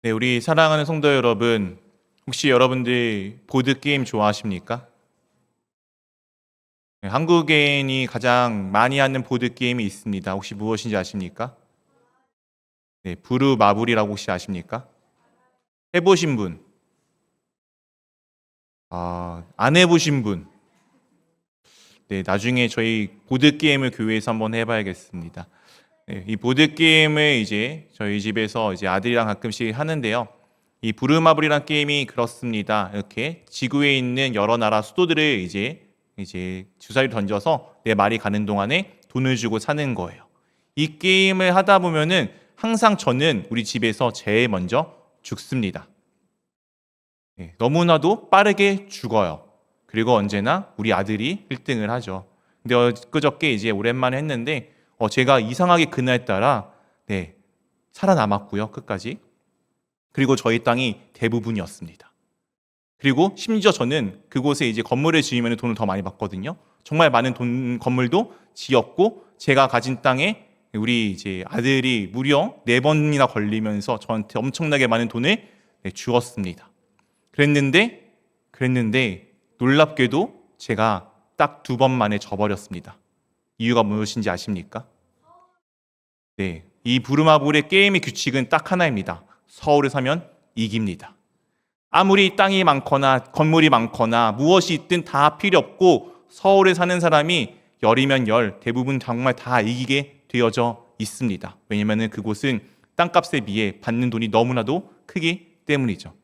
네, 우리 사랑하는 성도 여러분, 혹시 여러분들 보드게임 좋아하십니까? 네, 한국인이 가장 많이 하는 보드게임이 있습니다. 혹시 무엇인지 아십니까? 네, 부루 마블이라고 혹시 아십니까? 해보신 분, 안 해보신 분, 네, 나중에 저희 보드게임을 교회에서 한번 해봐야겠습니다. 네, 이 보드게임을 이제 저희 집에서 이제 아들이랑 가끔씩 하는데요. 이 부루마블이라는 게임이 그렇습니다. 이렇게 지구에 있는 여러 나라 수도들을 이제 주사위를 던져서 내 말이 가는 동안에 돈을 주고 사는 거예요. 이 게임을 하다 보면은 항상 저는 우리 집에서 제일 먼저 죽습니다. 네, 너무나도 빠르게 죽어요. 그리고 언제나 우리 아들이 1등을 하죠. 근데 엊그저께 이제 오랜만에 했는데 제가 이상하게 그날따라 네, 살아남았고요. 끝까지. 그리고 저희 땅이 대부분이었습니다. 그리고 심지어 저는 그곳에 이제 건물을 지으면 돈을 더 많이 받거든요. 정말 많은 건물도 지었고 제가 가진 땅에 우리 이제 아들이 무려 4번이나 걸리면서 저한테 엄청나게 많은 돈을 주었습니다. 그랬는데 놀랍게도 제가 딱 2번 만에 져버렸습니다. 이유가 무엇인지 아십니까? 네, 이 부루마블의 게임의 규칙은 딱 하나입니다. 서울에 사면 이깁니다. 아무리 땅이 많거나 건물이 많거나 무엇이 있든 다 필요 없고 서울에 사는 사람이 열이면 열 대부분 정말 다 이기게 되어져 있습니다. 왜냐하면 그곳은 땅값에 비해 받는 돈이 너무나도 크기 때문이죠.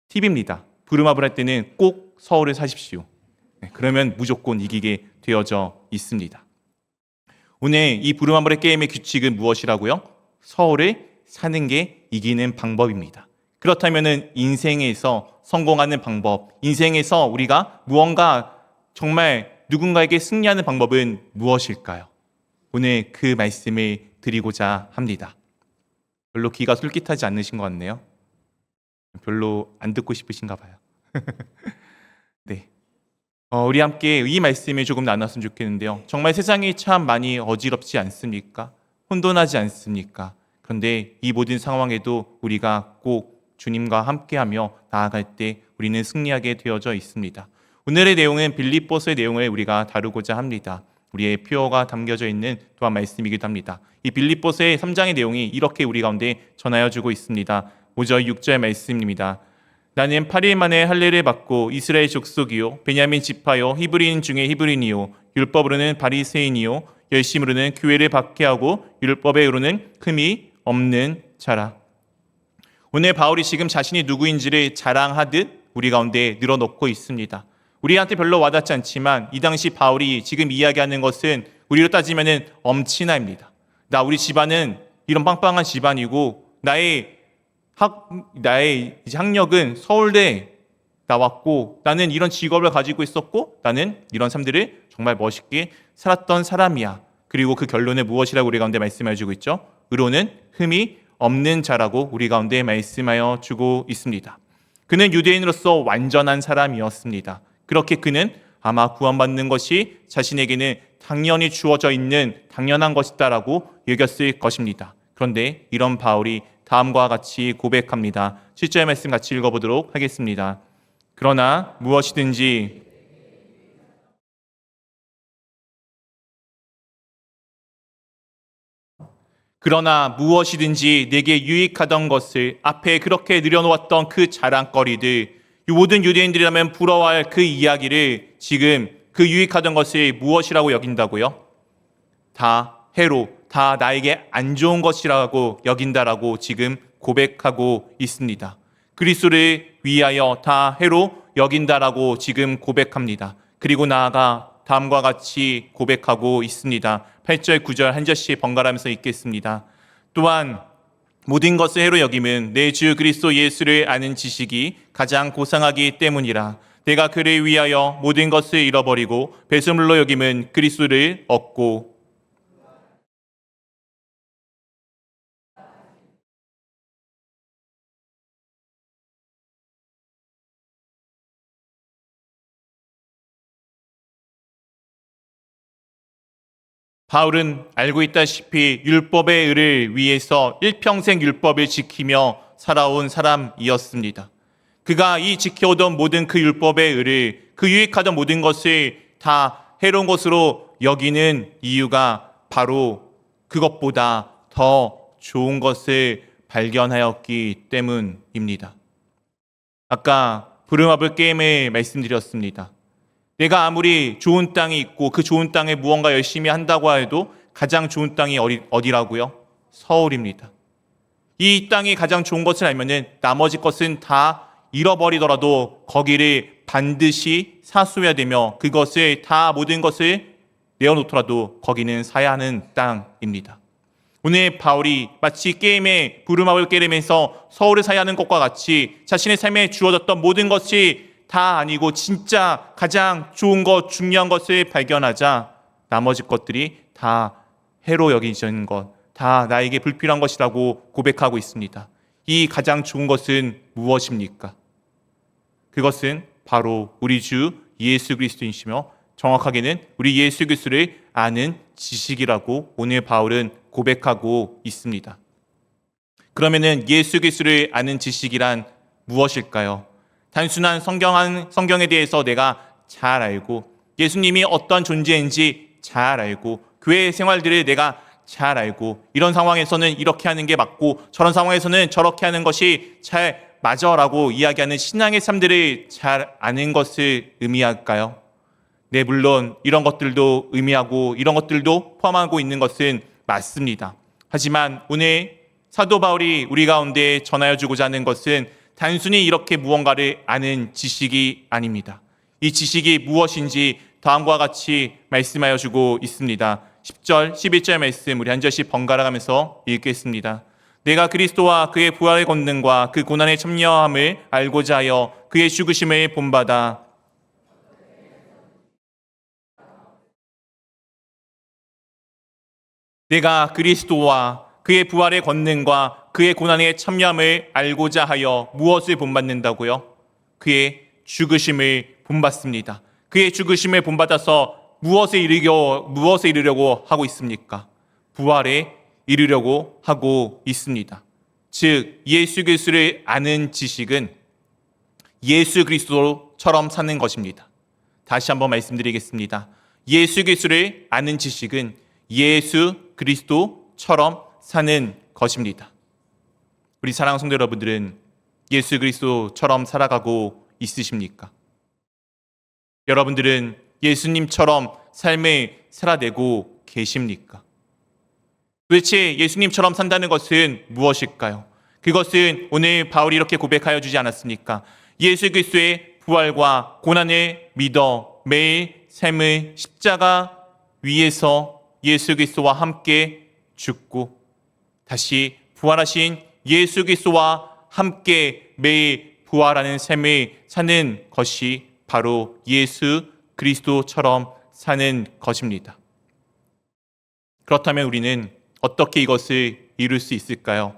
팁입니다. 부루마블 할 때는 꼭 서울에 사십시오. 네, 그러면 무조건 이기게 되어져 있습니다. 오늘 이 부루마블의 게임의 규칙은 무엇이라고요? 서울에 사는 게 이기는 방법입니다. 그렇다면 인생에서 성공하는 방법, 인생에서 우리가 무언가 정말 누군가에게 승리하는 방법은 무엇일까요? 오늘 그 말씀을 드리고자 합니다. 별로 귀가 솔깃하지 않으신 것 같네요. 별로 안 듣고 싶으신가 봐요. 네. 우리 함께 이 말씀을 조금 나눴으면 좋겠는데요. 정말 세상이 참 많이 어지럽지 않습니까? 혼돈하지 않습니까? 그런데 이 모든 상황에도 우리가 꼭 주님과 함께하며 나아갈 때 우리는 승리하게 되어져 있습니다. 오늘의 내용은 빌립보서의 내용을 우리가 다루고자 합니다. 우리의 표어가 담겨져 있는 또한 말씀이기도 합니다. 이 빌립보서의 3장의 내용이 이렇게 우리 가운데 전하여 주고 있습니다. 5절 6절 말씀입니다. 나는 8일 만에 할례를 받고 이스라엘 족속이요 베냐민 지파요 히브리인 중에 히브리인이요 율법으로는 바리새인이요 열심으로는 교회를 박해하고 율법에 이르는 흠이 없는 자라. 오늘 바울이 지금 자신이 누구인지를 자랑하듯 우리 가운데 늘어놓고 있습니다. 우리한테 별로 와닿지 않지만 이 당시 바울이 지금 이야기하는 것은 우리로 따지면 엄친아입니다. 우리 집안은 이런 빵빵한 집안이고 나의 학력은 서울대 나왔고 나는 이런 직업을 가지고 있었고 나는 이런 삶들을 정말 멋있게 살았던 사람이야. 그리고 그 결론은 무엇이라고 우리 가운데 말씀해 주고 있죠? 의로는 흠이 없는 자라고 우리 가운데 말씀하여 주고 있습니다. 그는 유대인으로서 완전한 사람이었습니다. 그렇게 그는 아마 구원받는 것이 자신에게는 당연히 주어져 있는 당연한 것이다라고 여겼을 것입니다. 그런데 이런 바울이 다음과 같이 고백합니다. 7절 말씀 같이 읽어보도록 하겠습니다. 그러나 무엇이든지 내게 유익하던 것을 앞에 그렇게 늘여놓았던 그 자랑거리들, 이 모든 유대인들이라면 부러워할 그 이야기를 지금 그 유익하던 것을 무엇이라고 여긴다고요? 다 해로, 다 나에게 안 좋은 것이라고 여긴다라고 지금 고백하고 있습니다. 그리스도를 위하여 다 해로 여긴다라고 지금 고백합니다. 그리고 나아가 다음과 같이 고백하고 있습니다. 8절, 9절 한 절씩 번갈아가면서 읽겠습니다. 또한 모든 것을 해로 여김은 내 주 그리스도 예수를 아는 지식이 가장 고상하기 때문이라. 내가 그를 위하여 모든 것을 잃어버리고 배설물로 여김은 그리스도를 얻고 바울은 알고 있다시피 율법의 의를 위해서 일평생 율법을 지키며 살아온 사람이었습니다. 그가 이 지켜오던 모든 그 율법의 의를, 그 유익하던 모든 것을 다 해로운 것으로 여기는 이유가 바로 그것보다 더 좋은 것을 발견하였기 때문입니다. 아까 부름합을 게임을 말씀드렸습니다. 내가 아무리 좋은 땅이 있고 그 좋은 땅에 무언가 열심히 한다고 해도 가장 좋은 땅이 어디라고요? 서울입니다. 이 땅이 가장 좋은 것을 알면은 나머지 것은 다 잃어버리더라도 거기를 반드시 사수해야 되며 그것을 다 모든 것을 내어놓더라도 거기는 사야 하는 땅입니다. 오늘 바울이 마치 게임에 부름합을 깨려면서 서울을 사야 하는 것과 같이 자신의 삶에 주어졌던 모든 것이 다 아니고 진짜 가장 좋은 것, 중요한 것을 발견하자 나머지 것들이 다 해로 여기지는 것, 다 나에게 불필요한 것이라고 고백하고 있습니다. 이 가장 좋은 것은 무엇입니까? 그것은 바로 우리 주 예수 그리스도이시며 정확하게는 우리 예수 그리스도를 아는 지식이라고 오늘 바울은 고백하고 있습니다. 그러면은 예수 그리스도를 아는 지식이란 무엇일까요? 단순한 성경에 대해서 내가 잘 알고 예수님이 어떤 존재인지 잘 알고 교회 생활들을 내가 잘 알고 이런 상황에서는 이렇게 하는 게 맞고 저런 상황에서는 저렇게 하는 것이 잘 맞아라고 이야기하는 신앙의 삶들을 잘 아는 것을 의미할까요? 네, 물론 이런 것들도 의미하고 이런 것들도 포함하고 있는 것은 맞습니다. 하지만 오늘 사도 바울이 우리 가운데 전하여 주고자 하는 것은 단순히 이렇게 무언가를 아는 지식이 아닙니다. 이 지식이 무엇인지 다음과 같이 말씀하여 주고 있습니다. 10절, 11절 말씀 우리 한 절씩 번갈아 가면서 읽겠습니다. 내가 그리스도와 그의 부활의 권능과 그 고난의 참여함을 알고자 하여 그의 죽으심을 본받아 내가 그리스도와 그의 부활의 권능과 그의 고난의 참여함을 알고자 하여 무엇을 본받는다고요? 그의 죽으심을 본받습니다. 그의 죽으심을 본받아서 무엇에 이르려고 하고 있습니까? 부활에 이르려고 하고 있습니다. 즉 예수 그리스도를 아는 지식은 예수 그리스도처럼 사는 것입니다. 다시 한번 말씀드리겠습니다. 예수 그리스도를 아는 지식은 예수 그리스도처럼 사는 것입니다. 우리 사랑하는 성도 여러분들은 예수 그리스도처럼 살아가고 있으십니까? 여러분들은 예수님처럼 삶을 살아내고 계십니까? 도대체 예수님처럼 산다는 것은 무엇일까요? 그것은 오늘 바울이 이렇게 고백하여 주지 않았습니까? 예수 그리스도의 부활과 고난을 믿어 매일 삶을 십자가 위에서 예수 그리스도와 함께 죽고 다시 부활하신 예수 그리스도와 함께 매일 부활하는 삶을 사는 것이 바로 예수 그리스도처럼 사는 것입니다. 그렇다면 우리는 어떻게 이것을 이룰 수 있을까요?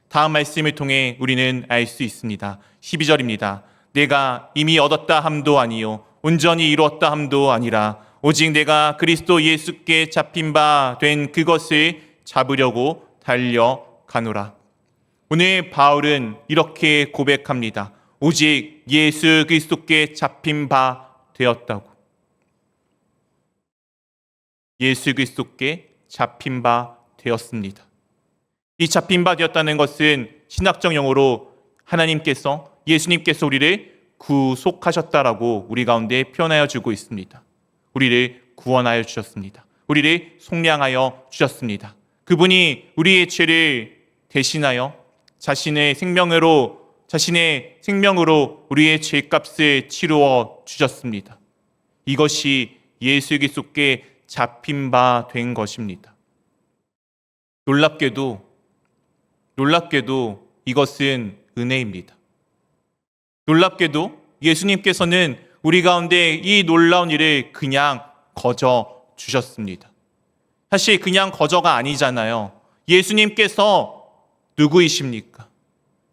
다음 말씀을 통해 우리는 알 수 있습니다. 12절입니다. 내가 이미 얻었다 함도 아니요 온전히 이루었다 함도 아니라 오직 내가 그리스도 예수께 잡힌 바 된 그것을 잡으려고 달려가노라. 오늘 바울은 이렇게 고백합니다. 오직 예수 그리스도께 잡힌 바 되었다고. 예수 그리스도께 잡힌 바 되었습니다. 이 잡힌 바 되었다는 것은 신학적 용어로 하나님께서 예수님께서 우리를 구속하셨다라고 우리 가운데 표현하여 주고 있습니다. 우리를 구원하여 주셨습니다. 우리를 속량하여 주셨습니다. 그분이 우리의 죄를 대신하여 자신의 생명으로 우리의 죄값을 치루어 주셨습니다. 이것이 예수 그리스도께 잡힌 바 된 것입니다. 놀랍게도 이것은 은혜입니다. 놀랍게도 예수님께서는 우리 가운데 이 놀라운 일을 그냥 거저 주셨습니다. 사실 그냥 거저가 아니잖아요. 예수님께서 누구이십니까?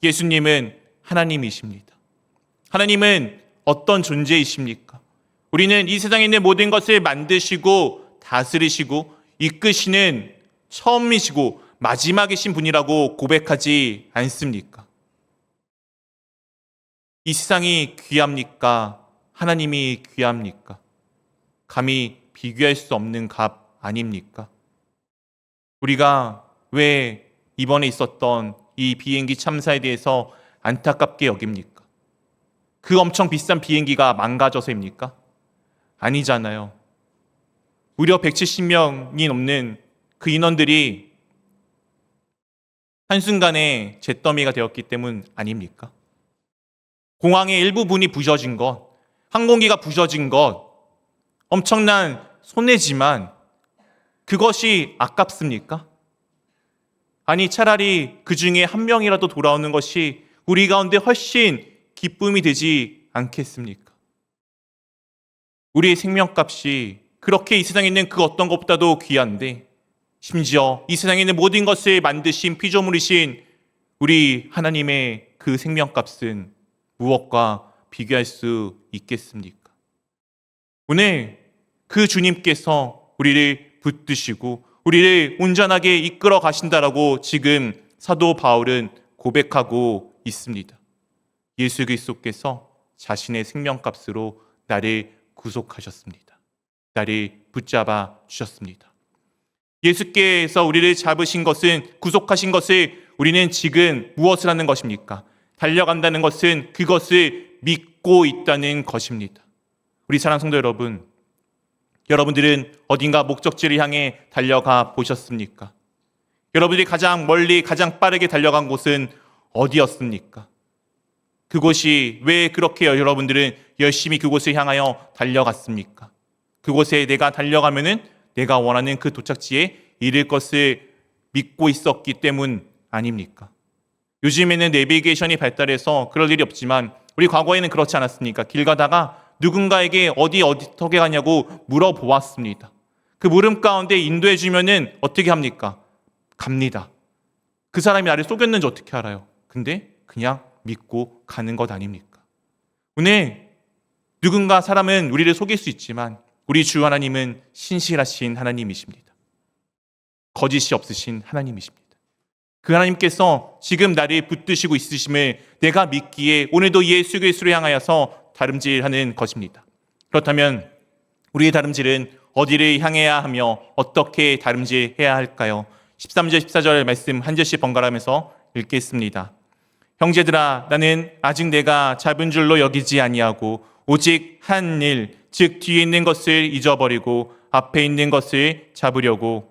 예수님은 하나님이십니다. 하나님은 어떤 존재이십니까? 우리는 이 세상에 있는 모든 것을 만드시고 다스리시고 이끄시는 처음이시고 마지막이신 분이라고 고백하지 않습니까? 이 세상이 귀합니까? 하나님이 귀합니까? 감히 비교할 수 없는 값 아닙니까? 우리가 왜 이번에 있었던 이 비행기 참사에 대해서 안타깝게 여깁니까? 그 엄청 비싼 비행기가 망가져서입니까? 아니잖아요. 무려 170명이 넘는 그 인원들이 한순간에 잿더미가 되었기 때문 아닙니까? 공항의 일부분이 부서진 것, 항공기가 부서진 것, 엄청난 손해지만 그것이 아깝습니까? 아니, 차라리 그 중에 한 명이라도 돌아오는 것이 우리 가운데 훨씬 기쁨이 되지 않겠습니까? 우리의 생명값이 그렇게 이 세상에 있는 그 어떤 것보다도 귀한데, 심지어 이 세상에 있는 모든 것을 만드신 피조물이신 우리 하나님의 그 생명값은 무엇과 비교할 수 있겠습니까? 오늘 그 주님께서 우리를 붙드시고 우리를 온전하게 이끌어 가신다라고 지금 사도 바울은 고백하고 있습니다. 예수 그리스도께서 자신의 생명값으로 나를 구속하셨습니다. 나를 붙잡아 주셨습니다. 예수께서 우리를 잡으신 것은, 구속하신 것을 우리는 지금 무엇을 하는 것입니까? 달려간다는 것은 그것을 믿고 있다는 것입니다. 우리 사랑하는 성도 여러분, 여러분들은 어딘가 목적지를 향해 달려가 보셨습니까? 여러분들이 가장 멀리 가장 빠르게 달려간 곳은 어디였습니까? 그곳이 왜 그렇게 여러분들은 열심히 그곳을 향하여 달려갔습니까? 그곳에 내가 달려가면은 내가 원하는 그 도착지에 이를 것을 믿고 있었기 때문 아닙니까? 요즘에는 내비게이션이 발달해서 그럴 일이 없지만 우리 과거에는 그렇지 않았습니까? 길 가다가 누군가에게 어떻게 가냐고 물어보았습니다. 그 물음 가운데 인도해 주면은 어떻게 합니까? 갑니다. 그 사람이 나를 속였는지 어떻게 알아요? 근데 그냥 믿고 가는 것 아닙니까? 오늘 누군가 사람은 우리를 속일 수 있지만 우리 주 하나님은 신실하신 하나님이십니다. 거짓이 없으신 하나님이십니다. 그 하나님께서 지금 나를 붙드시고 있으심을 내가 믿기에 오늘도 예수 그리스도를 향하여서 다름질하는 것입니다. 그렇다면 우리의 다름질은 어디를 향해야 하며 어떻게 다름질해야 할까요? 13절 14절 말씀 한 절씩 번갈아가면서 읽겠습니다. 형제들아, 나는 아직 내가 잡은 줄로 여기지 아니하고 오직 한 일, 즉 뒤에 있는 것을 잊어버리고 앞에 있는 것을 잡으려고.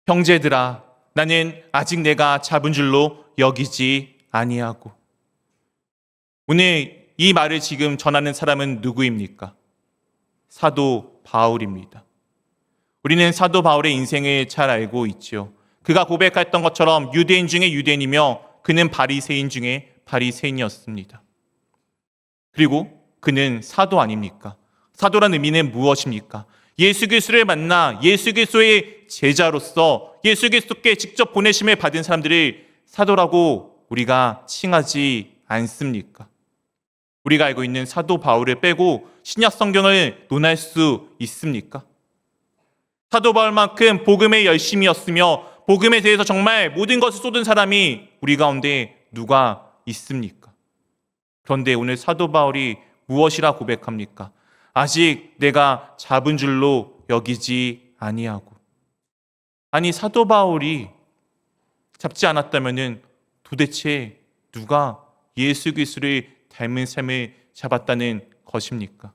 형제들아, 나는 아직 내가 잡은 줄로 여기지 아니하고. 오늘 이 말을 지금 전하는 사람은 누구입니까? 사도 바울입니다. 우리는 사도 바울의 인생을 잘 알고 있죠. 그가 고백했던 것처럼 유대인 중에 유대인이며 그는 바리새인 중에 바리새인이었습니다. 그리고 그는 사도 아닙니까? 사도란 의미는 무엇입니까? 예수 그리스도를 만나 예수 그리스도의 제자로서 예수 그리스도께 직접 보내심을 받은 사람들을 사도라고 우리가 칭하지 않습니까? 우리가 알고 있는 사도 바울을 빼고 신약 성경을 논할 수 있습니까? 사도 바울만큼 복음에 열심이었으며 복음에 대해서 정말 모든 것을 쏟은 사람이 우리 가운데 누가 있습니까? 그런데 오늘 사도 바울이 무엇이라 고백합니까? 아직 내가 잡은 줄로 여기지 아니하고. 아니, 사도 바울이 잡지 않았다면은 도대체 누가 예수 그리스도를 닮은 삶을 잡았다는 것입니까?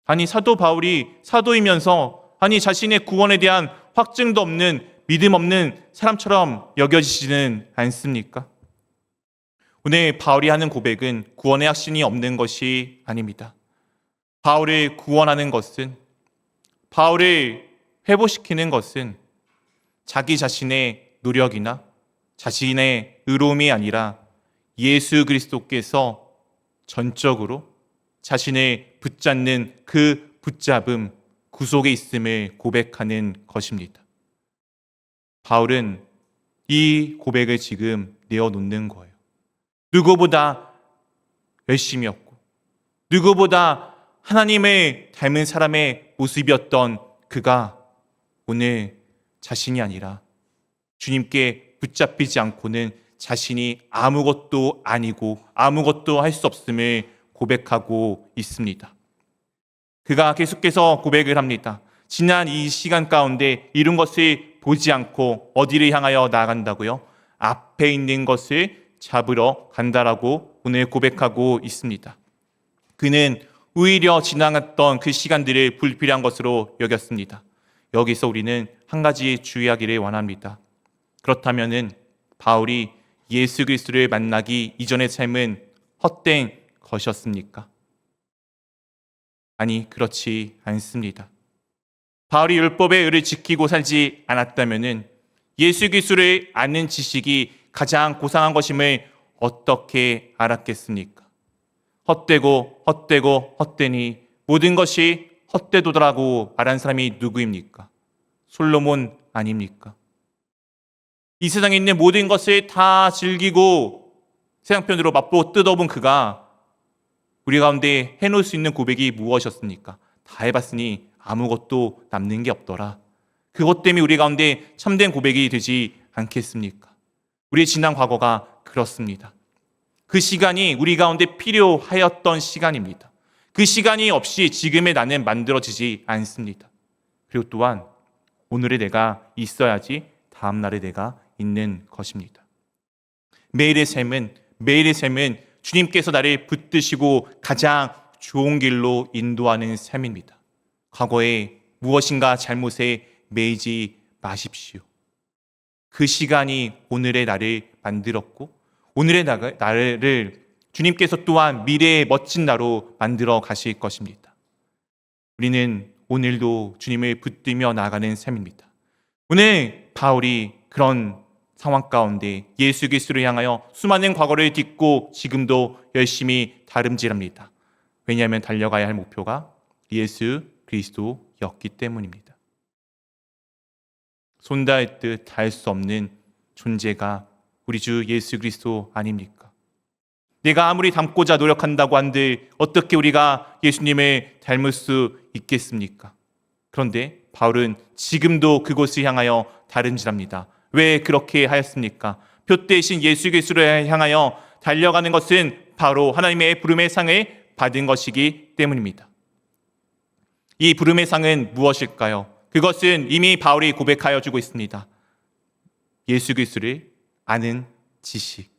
아니, 사도 바울이 사도이면서 아니 자신의 구원에 대한 확증도 없는 믿음 없는 사람처럼 여겨지지는 않습니까? 오늘 바울이 하는 고백은 구원의 확신이 없는 것이 아닙니다. 바울을 구원하는 것은, 바울을 회복시키는 것은 자기 자신의 노력이나 자신의 의로움이 아니라 예수 그리스도께서 전적으로 자신을 붙잡는 그 붙잡음, 구속에 있음을 고백하는 것입니다. 바울은 이 고백을 지금 내어놓는 거예요. 누구보다 열심이었고 누구보다 하나님을 닮은 사람의 모습이었던 그가 오늘 자신이 아니라 주님께 붙잡히지 않고는 자신이 아무것도 아니고 아무것도 할 수 없음을 고백하고 있습니다. 그가 계속해서 고백을 합니다. 지난 이 시간 가운데 이룬 것을 보지 않고 어디를 향하여 나아간다고요? 앞에 있는 것을 잡으러 간다라고 오늘 고백하고 있습니다. 그는 오히려 지나갔던 그 시간들을 불필요한 것으로 여겼습니다. 여기서 우리는 한 가지 주의하기를 원합니다. 그렇다면은 바울이 예수 그리스도를 만나기 이전의 삶은 헛된 것이었습니까? 아니, 그렇지 않습니다. 바울이 율법의 의를 지키고 살지 않았다면은 예수 그리스도를 아는 지식이 가장 고상한 것임을 어떻게 알았겠습니까? 헛되고 헛되니 모든 것이 헛되도다라고 말한 사람이 누구입니까? 솔로몬 아닙니까? 이 세상에 있는 모든 것을 다 즐기고 세상편으로 맛보고 뜯어본 그가 우리 가운데 해놓을 수 있는 고백이 무엇이었습니까? 다 해봤으니 아무것도 남는 게 없더라. 그것 때문에 우리 가운데 참된 고백이 되지 않겠습니까? 우리의 지난 과거가 그렇습니다. 그 시간이 우리 가운데 필요하였던 시간입니다. 그 시간이 없이 지금의 나는 만들어지지 않습니다. 그리고 또한 오늘의 내가 있어야지 다음 날의 내가 있는 것입니다. 매일의 삶은 주님께서 나를 붙드시고 가장 좋은 길로 인도하는 삶입니다. 과거에 무엇인가 잘못에 매이지 마십시오. 그 시간이 오늘의 나를 만들었고 오늘의 나를 주님께서 또한 미래의 멋진 나로 만들어 가실 것입니다. 우리는 오늘도 주님을 붙들며 나아가는 삶입니다. 오늘 바울이 그런 상황 가운데 예수 그리스도를 향하여 수많은 과거를 딛고 지금도 열심히 다름질합니다. 왜냐하면 달려가야 할 목표가 예수 그리스도였기 때문입니다. 손닿을 듯 닿을 수 없는 존재가 우리 주 예수 그리스도 아닙니까? 내가 아무리 닮고자 노력한다고 한들 어떻게 우리가 예수님을 닮을 수 있겠습니까? 그런데 바울은 지금도 그곳을 향하여 다름질합니다. 왜 그렇게 하였습니까? 표대신 예수 그리스도를 향하여 달려가는 것은 바로 하나님의 부름의 상을 받은 것이기 때문입니다. 이 부름의 상은 무엇일까요? 그것은 이미 바울이 고백하여 주고 있습니다. 예수 그리스도를 아는 지식.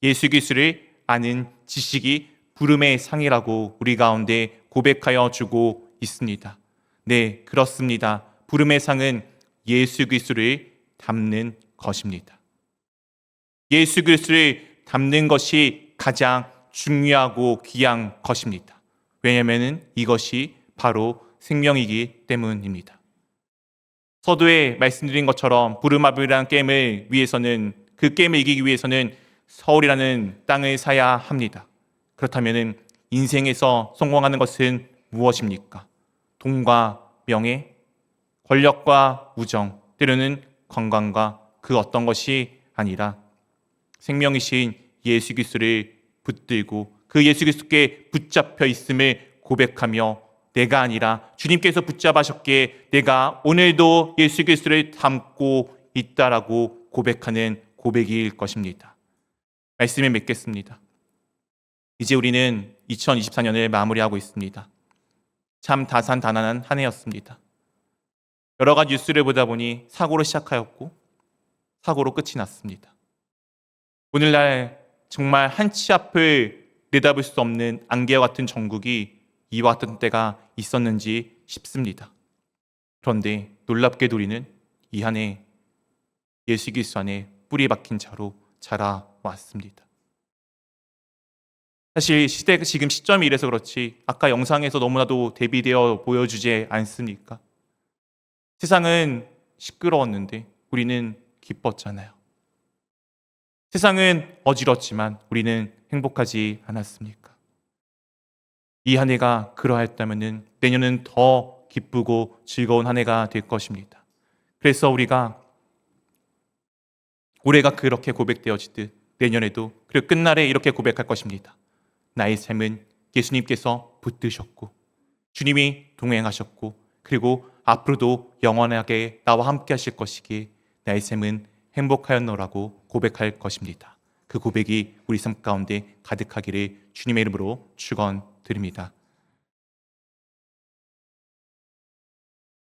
예수 그리스도를 아는 지식이 부름의 상이라고 우리 가운데 고백하여 주고 있습니다. 네, 그렇습니다. 부름의 상은 예수 그리스도를 닮는 것입니다. 예수 그리스도를 닮는 것이 가장 중요하고 귀한 것입니다. 왜냐하면 이것이 바로 생명이기 때문입니다. 서두에 말씀드린 것처럼 부르마블이라는 게임을 위해서는 그 게임을 이기기 위해서는 서울이라는 땅을 사야 합니다. 그렇다면 인생에서 성공하는 것은 무엇입니까? 돈과 명예, 권력과 우정, 때로는 건강과 그 어떤 것이 아니라 생명이신 예수 그리스도를 붙들고 그 예수 그리스도께 붙잡혀 있음을 고백하며 내가 아니라 주님께서 붙잡으셨기에 내가 오늘도 예수 그리스도를 닮고 있다라고 고백하는 고백일 것입니다. 말씀을 맺겠습니다. 이제 우리는 2024년을 마무리하고 있습니다. 참 다산다난한 한 해였습니다. 여러 가지 뉴스를 보다 보니 사고로 시작하였고 사고로 끝이 났습니다. 오늘날 정말 한치 앞을 내다볼 수 없는 안개와 같은 전국이 이와 같은 때가 있었는지 싶습니다. 그런데 놀랍게도 우리는 이 한 해 예수 그리스도 안에 뿌리 박힌 자로 자라왔습니다. 사실 시대가 지금 시점이 이래서 그렇지 아까 영상에서 너무나도 대비되어 보여주지 않습니까? 세상은 시끄러웠는데 우리는 기뻤잖아요. 세상은 어지럽지만 우리는 행복하지 않았습니까? 이 한 해가 그러하였다면 내년은 더 기쁘고 즐거운 한 해가 될 것입니다. 그래서 우리가 올해가 그렇게 고백되어지듯 내년에도 그리고 끝날에 이렇게 고백할 것입니다. 나의 삶은 예수님께서 붙드셨고 주님이 동행하셨고 그리고 앞으로도 영원하게 나와 함께 하실 것이기에 나의 삶은 행복하였노라고 고백할 것입니다. 그 고백이 우리 삶 가운데 가득하기를 주님의 이름으로 축원드립니다.